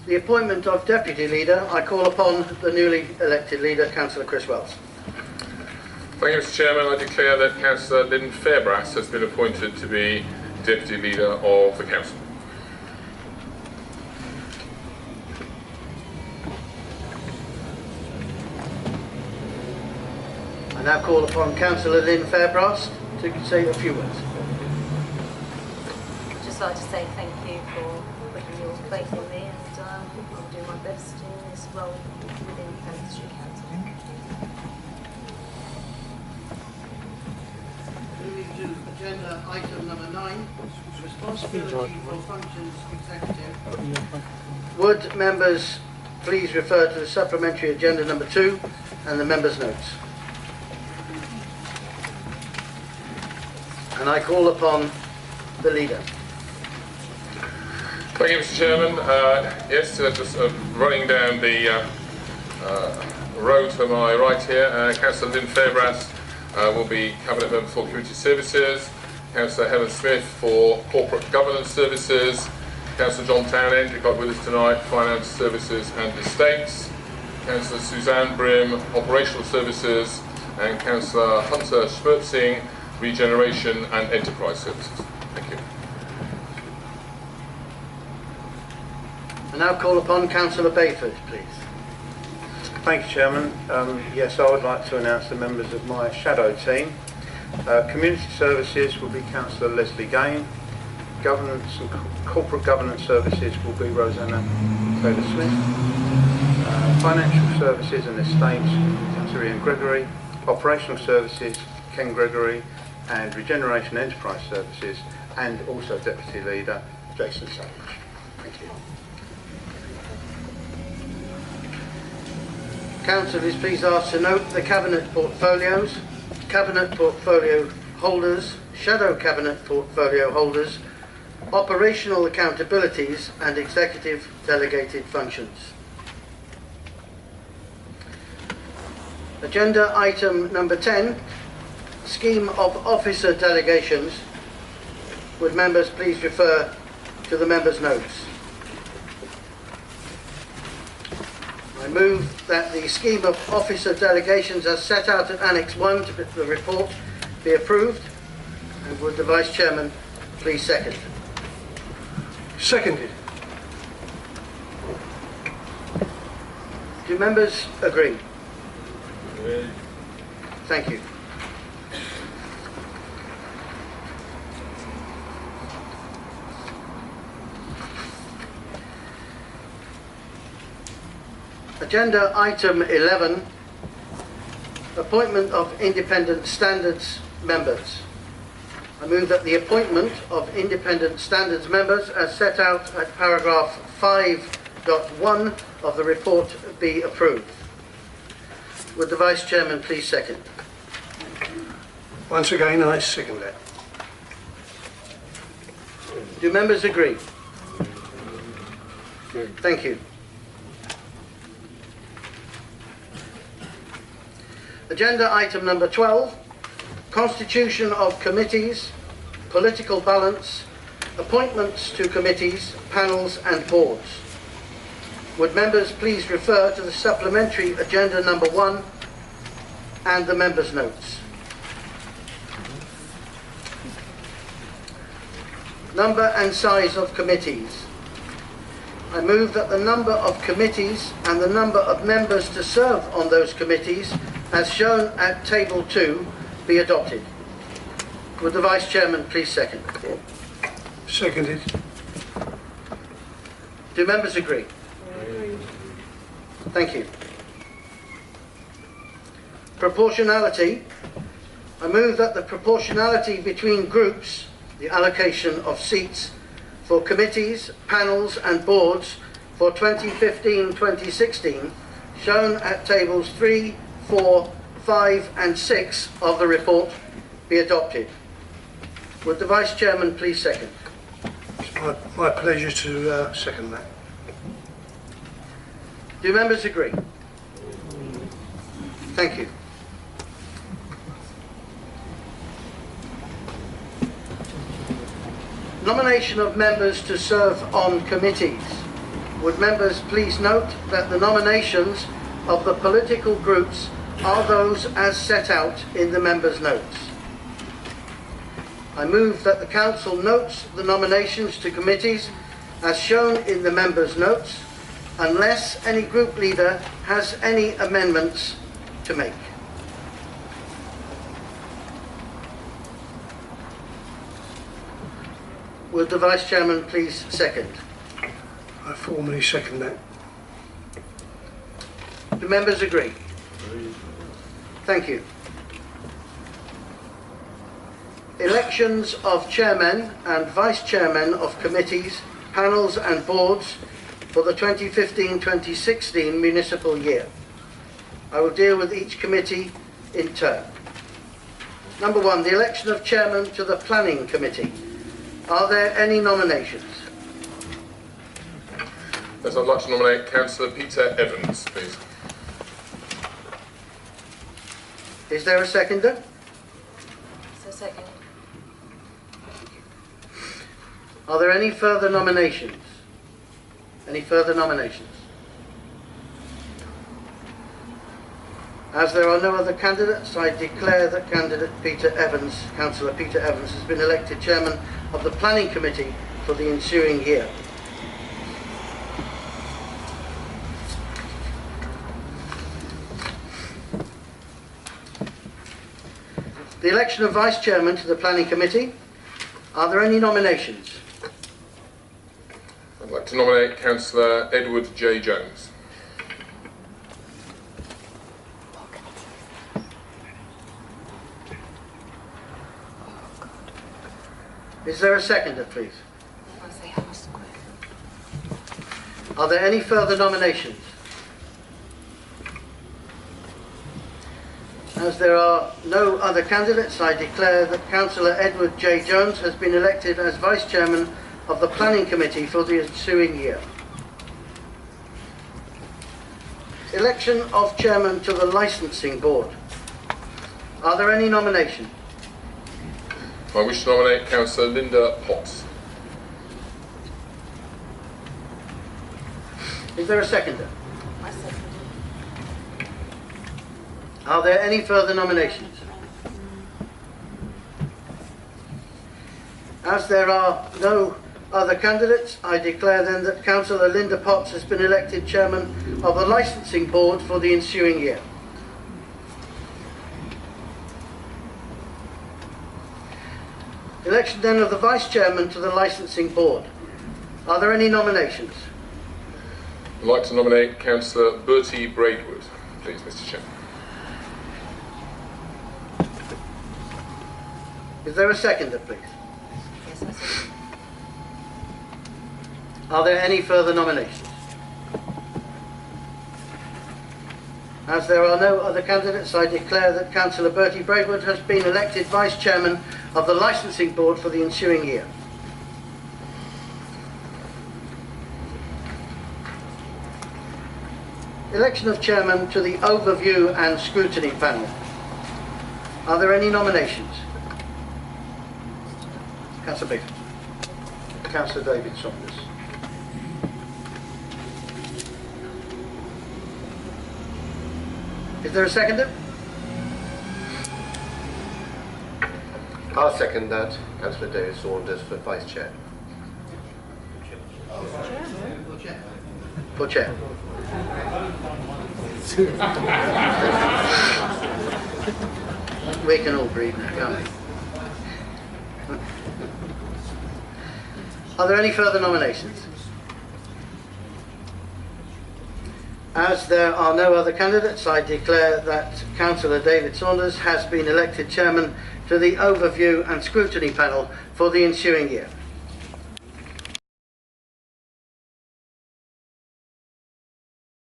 the appointment of Deputy Leader, I call upon the newly elected Leader, Councillor Chris Wells. Thank you, Mr. Chairman. I declare that Councillor Lynn Fairbrass has been appointed to be Deputy Leader of the Council. I now call upon Councillor Lynn Fairbrass to say a few words. I'd just like to say thank you for putting your faith in me, and I'll do my best in this role within Thanet Street Council. Moving to agenda item number 9, responsibility for functions executive. Would members please refer to the supplementary agenda number 2 and the members' notes. And I call upon the Leader. Thank you, Mr. Chairman. Yes, just running down the row to my right here, Councillor Lynn Fairbrass will be Cabinet Member for Community Services, Councillor Helen Smith for Corporate Governance Services, Councillor John Thanet, who got with us tonight, Finance Services and Estates, Councillor Suzanne Brim, Operational Services, and Councillor Hunter Schmertzing, Regeneration and Enterprise Services. Thank you. I now call upon Councillor Bayford, please. Thank you, Chairman. Yes, I would like to announce the members of my shadow team. Community Services will be Councillor Leslie Gain. Governance and Corporate Governance Services will be Rosanna Taylor-Smith. Financial Services and Estates, Councillor Ian Gregory. Operational Services, Ken Gregory. And Regeneration Enterprise Services, and also Deputy Leader, Jason Savage. Thank you. Councillors, please ask to note the Cabinet portfolios, Cabinet portfolio holders, Shadow Cabinet portfolio holders, operational accountabilities and executive delegated functions. Agenda item number 10. Scheme of officer delegations. Would members please refer to the members' notes. I move that the scheme of officer delegations as set out at Annex 1 to the report be approved. And would the Vice Chairman please second? Seconded. Do members agree? Thank you. Agenda item 11, appointment of independent standards members. I move that the appointment of independent standards members as set out at paragraph 5.1 of the report be approved. Would the Vice Chairman please second? Once again, I second that. Do members agree? Thank you. Agenda item number 12, constitution of committees, political balance, appointments to committees, panels and boards. Would members please refer to the supplementary agenda number 1 and the members' notes. Number and size of committees. I move that the number of committees and the number of members to serve on those committees as shown at table 2 be adopted. Would the Vice Chairman please second? Seconded. Do members agree? Thank you. Proportionality. I move that the proportionality between groups, the allocation of seats for committees, panels and boards for 2015-2016 shown at tables 3, 4, 5 and 6 of the report be adopted. Would the Vice Chairman please second? It's my pleasure to second that. Do members agree? Thank you. Nomination of members to serve on committees. would members please note that the nominations of the political groups are those as set out in the members' notes. I move that the Council notes the nominations to committees as shown in the members' notes, unless any group leader has any amendments to make. Will the Vice Chairman please second? I formally second that. Do members agree? Thank you. Elections of chairmen and vice chairmen of committees, panels and boards for the 2015-2016 municipal year. I will deal with each committee in turn. Number 1, the election of chairman to the Planning Committee. Are there any nominations? Yes, I'd like to nominate Councillor Peter Evans, please. Is there a seconder? So second. Are there any further nominations? Any further nominations? As there are no other candidates, I declare that candidate Peter Evans, Councillor Peter Evans, has been elected Chairman of the Planning Committee for the ensuing year. The election of Vice Chairman to the Planning Committee. Are there any nominations? I'd like to nominate Councillor Edward J. Jones. Is there a seconder, please? Are there any further nominations? As there are no other candidates, I declare that Councillor Edward J. Jones has been elected as Vice Chairman of the Planning Committee for the ensuing year. Election of Chairman to the Licensing Board. Are there any nominations? I wish to nominate Councillor Linda Potts. Is there a seconder? I second. Are there any further nominations? As there are no other candidates, I declare then that Councillor Linda Potts has been elected Chairman of the Licensing Board for the ensuing year. Election then of the Vice Chairman to the Licensing Board. Are there any nominations? I'd like to nominate Councillor Bertie Braidwood, please, Mr. Chairman. Is there a seconder, please? Yes, I second. Are there any further nominations? As there are no other candidates, I declare that Councillor Bertie Braidwood has been elected Vice Chairman of the Licensing Board for the ensuing year. Election of Chairman to the Overview and Scrutiny Panel. Are there any nominations? Councillor Biggs. Councillor David Saunders. Is there a seconder? I'll second that. Councillor David Saunders for Vice Chair. For Chair. We can all breathe now, can't we? Are there any further nominations? As there are no other candidates, I declare that Councillor David Saunders has been elected Chairman to the Overview and Scrutiny Panel for the ensuing year.